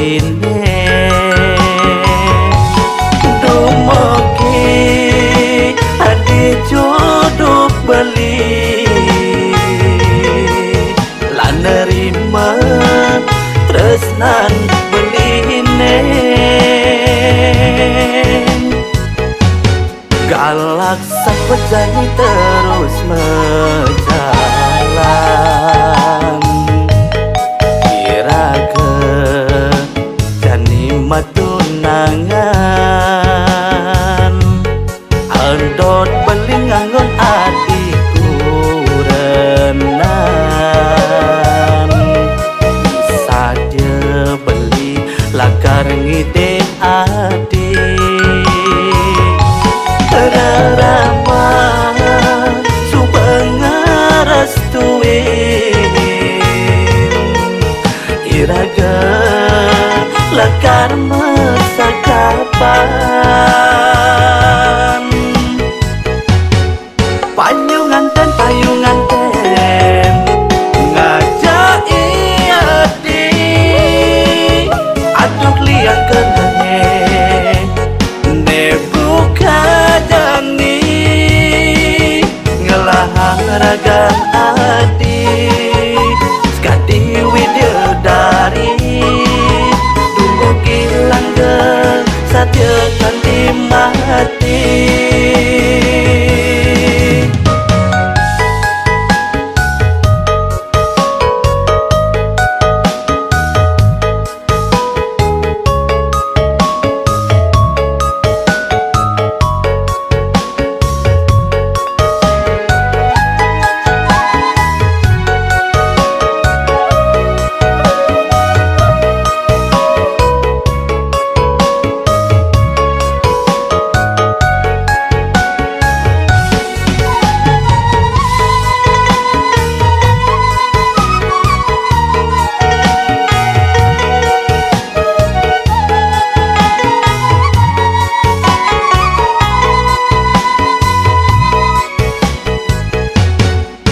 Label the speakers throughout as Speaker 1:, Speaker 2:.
Speaker 1: atine dumugi adi jodoh beli lan nerima tresnan beline galak sapejani terus menjalan iraga jani matunangan andot beling nganggon atiku renan saja beli lakar ngide ati rarama subangaras tuin iraga lakar masakapan payungan ten ngajak ati aduh liang kenane ne buka jani ngelahang raga ati sekati widodari dumugi langgeng satya kanthi mati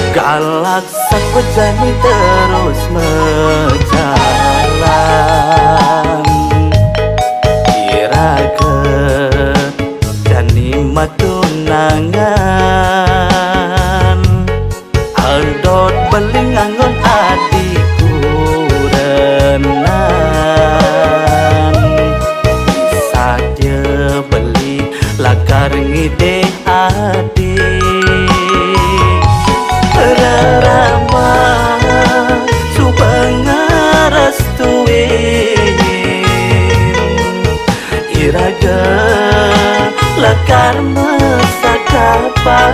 Speaker 1: galak sapejani terus menjalan iraga jani matunangan andot beling nganggon atiku renan saja beli lakar ngide ati rarama subangaras tuin iraga lakar masakapan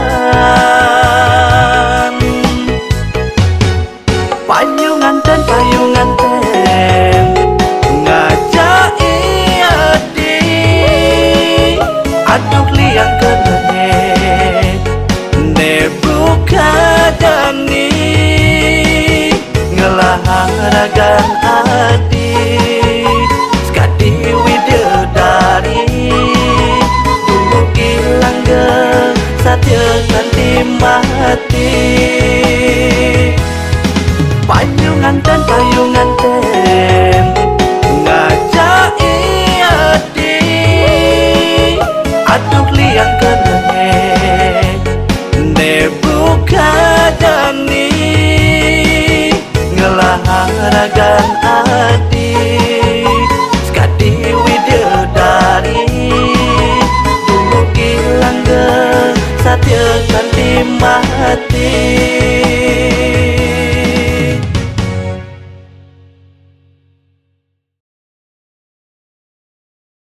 Speaker 1: payungan ten ngajak ati aduh liang kenane ne buka jani ngelahang ragan ati sekati widodari dumugi langgeng satya kanthi mati payungan ten ngajak ati aduh liang kenane ne buka jani ngelahang ragan ati sekati widodari dumugi langgeng satya kanthi mati